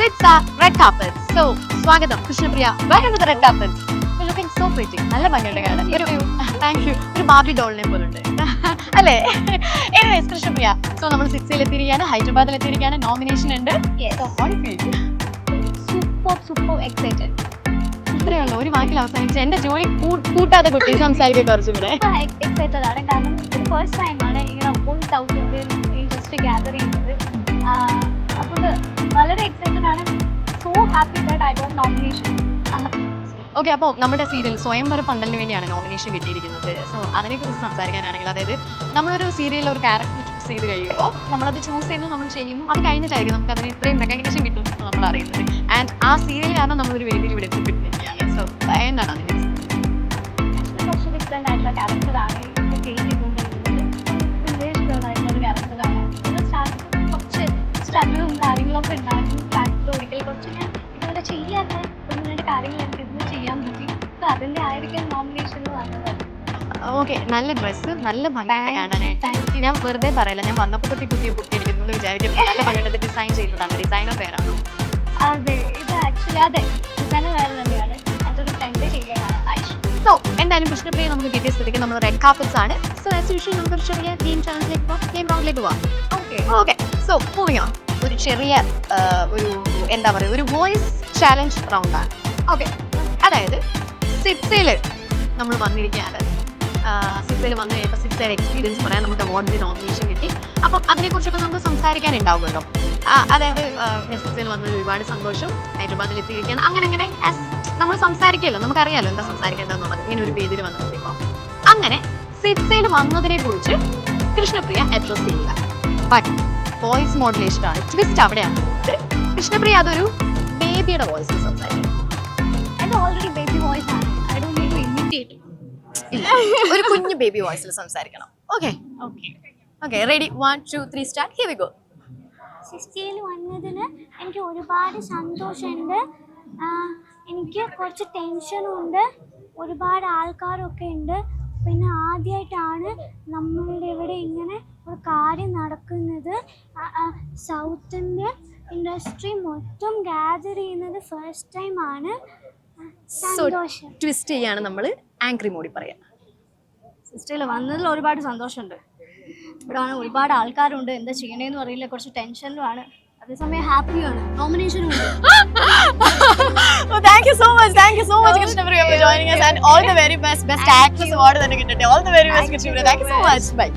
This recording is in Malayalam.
SITSA red carpet. So, swagatham Krishna Priya. Welcome to the red carpet. You're looking so pretty. നല്ല ഭംഗിയുണ്ട് കാണാൻ. Thank you. ഒരു ബാർബി ഡോളിനെ പോലുണ്ട്. അല്ലേ? Anyways, Krishna Priya. So, നമ്മൾ SITSAയിൽ എത്തിയിരിക്കുകയാണ്, ഹൈദരാബാദിൽ എത്തിയിരിക്കുകയാണ്. നോമിനേഷൻ ഉണ്ട്. So, how do you feel? Super excited. ഇത്രയുള്ളൂ ഒരു വാക്കിൽ അവസാനിച്ച എന്റെ ജോലി കൂട്ടാതെ കുട്ടി സംസാരിക്കുക കുറച്ചും കൂടെ. എക്സൈറ്റഡ് ആണ് കാരണം ഫസ്റ്റ് ടൈം ആണ് ഇങ്ങനെ ഫുൾ തൗസൻഡ് ജസ്റ്റ് ഗ്യാദർ ചെയ്യുന്നത്. അപ്പോൾ വളരെ എക്സൈറ്റഡ് ആണ്. So happy that I got nomination. Okay, അപ്പോൾ നമ്മുടെ സീരിയൽ സ്വയംവര പന്തലിന് വേണ്ടിയാണ് നോമിനേഷൻ കിട്ടിയിരിക്കുന്നത്. സോ അതിനെക്കുറിച്ച് സംസാരിക്കാനാണെങ്കിൽ, അതായത് നമ്മളൊരു സീരിയലിൽ ഒരു ക്യാരക്ടർ ചൂസ് ചെയ്ത് കഴിയുമ്പോൾ നമ്മളത് ചൂസ് ചെയ്യുന്നു, നമ്മൾ ചെയ്യുന്നു, അത് കഴിഞ്ഞിട്ടായിരിക്കും നമുക്ക് അതിന് ഇത്രയും റെക്കഗ്നേഷൻ കിട്ടും നമ്മൾ അറിയുന്നത്. ആൻഡ് ആ സീരിയൽ കാരണം നമ്മളൊരു വേദിയിൽ ഇവിടെ എത്തിപ്പെട്ടിരിക്കുകയാണ്. സോ എന്താണ് അതിന് കുറച്ച് ഡിഫറെൻ്റ് ആയിട്ടുള്ള ക്യാരക്ടറാണ് ചേഞ്ച് ചെയ്തുകൊണ്ടിരിക്കുന്നത്. വില്ലേജ് ഗേൾ ആയിട്ടുള്ളൊരു ക്യാരക്ടറാണ്. സ്റ്റാർട്ടിങ് കുറച്ച് സ്ട്രഗിളും കാര്യങ്ങളൊക്കെ ഉണ്ടായിരുന്നു. ക്യാരക്ടർ ഒരിക്കൽ കുറച്ച് ഞാൻ ഇതുപോലെ ചെയ്യാത്ത ഒന്ന് രണ്ട് കാര്യങ്ങൾ എനിക്ക് ഇതിന് ചെയ്യാൻ പറ്റി. അപ്പോൾ അതിൻ്റെ ആയിരിക്കും നോമിനേഷനിൽ വന്നത്. ഓക്കെ, നല്ല ഡ്രസ്സ്, നല്ല ഭംഗി കാണാനായിട്ട്. ഞാൻ വെറുതെ പറയില്ല, ഞാൻ വന്നപ്പോൾ തൊട്ട് കുട്ടിയെ പൊട്ടിയിരിക്കുന്നു വിചാരിക്കുന്നു. നല്ല ഭംഗിയുണ്ട്. ഡിസൈൻ ചെയ്തതാണ്, ഡിസൈനർ പേരാണോ? അതെ, ഇത് ആക്ച്വലി അതെ ഡിസൈനർ വേറെ തന്നെയാണ്. അതൊരു ഫ്രണ്ട് ചെയ്യുകയാണ്. സോ എന്തായാലും കൃഷ്ണപ്രിയ നമുക്ക് കിട്ടിയ സ്ഥിതിക്ക് നമ്മൾ റെഡ് കാർപ്പറ്റ്സ് ആണ്. സോ ആസ് യൂഷ്വൽ നമുക്ക് ഒരു ചെറിയ ഗെയിം ചാനലിലേക്ക് പോകാം, ഗെയിം റൗണ്ടിലേക്ക് പോകാം. Okay, so moving on. ഒരു ചെറിയ ഒരു എന്താ പറയുക, ഒരു വോയിസ് ചാലഞ്ച് റൗണ്ടാണ്. ഓക്കെ, അതായത് സിറ്റ്സയിൽ നമ്മൾ വന്നിരിക്കുകയാണ്. സിറ്റ്സയിൽ വന്നു കഴിയുമ്പോൾ സിറ്റ്സയുടെ എക്സ്പീരിയൻസ് പറയാൻ നമുക്ക് അവാർഡിന് നോമിനേഷൻ കിട്ടി. അപ്പം അതിനെക്കുറിച്ചൊക്കെ നമുക്ക് സംസാരിക്കാനുണ്ടാവുമല്ലോ. അതായത് സിറ്റ്സയിൽ വന്നത് ഒരുപാട് സന്തോഷം, ഹൈദരാബാദിൽ എത്തിയിരിക്കുകയാണ്, അങ്ങനെ നമ്മൾ സംസാരിക്കുമല്ലോ, നമുക്കറിയാമല്ലോ എന്താ സംസാരിക്കേണ്ടതെന്നുള്ളത് ഇങ്ങനെ ഒരു പേരിൽ വന്നപ്പോൾ. അങ്ങനെ സിറ്റ്സയിൽ വന്നതിനെ കുറിച്ച് കൃഷ്ണപ്രിയ അഡ്രസ് ചെയ്യുക. ബട്ട് വോയിസ് മോഡുലേഷൻ ആണ്, ട്വിസ്റ്റ് അവിടെയാണ്. കൃഷ്ണപ്രിയ അതൊരു ബേബിയുടെ വോയിസിൽ സംസാരിക്കും. ഓൾറെഡി ബേബി വോയിസ് ആണ്. I don't need to imitate. ഇല്ല, ഒരു കുഞ്ഞു ബേബി വോയിസിൽ സംസാരിക്കണം. Okay, ready, 1 2 3 start. Here we go. സിസ്റ്റയിൽ വന്നതിന് എനിക്ക് ഒരുപാട് സന്തോഷമുണ്ട്. എനിക്ക് കുറച്ച് ടെൻഷനും ഉണ്ട്. ഒരുപാട് ആൾക്കാരൊക്കെ ഉണ്ട്. പിന്നെ ആദ്യമായിട്ടാണ് നമ്മളുടെ ഇവിടെ ഇങ്ങനെ ഒരു കാര്യം നടക്കുന്നത്. സൗത്ത് ഇന്ത്യൻ ഇൻഡസ്ട്രി മൊത്തം ഗ്യാദർ ചെയ്യുന്നത് ഫസ്റ്റ് ടൈം ആണ്. സന്തോഷം. ട്വിസ്റ്റ് ചെയ്യാണ് നമ്മൾ ആങ്കറി മോഡി പറയാം. സിസ്റ്റയിൽ വന്നതിൽ ഒരുപാട് സന്തോഷമുണ്ട്. ഇവിടെ ഒരുപാട് ആൾക്കാരുണ്ട്, എന്താ ചെയ്യണേന്ന് അറിയില്ല, കുറച്ച് ടെൻഷനിലുമാണ്. അതേസമയം ഹാപ്പിയാണ്. നോമിനേഷനും ഉണ്ട്. Thank you so much Krishna Priya for joining us, and all the very best actress award തന്നെ കിട്ടട്ടെ. All the very best Krishna Priya. Thank you so much. Bye.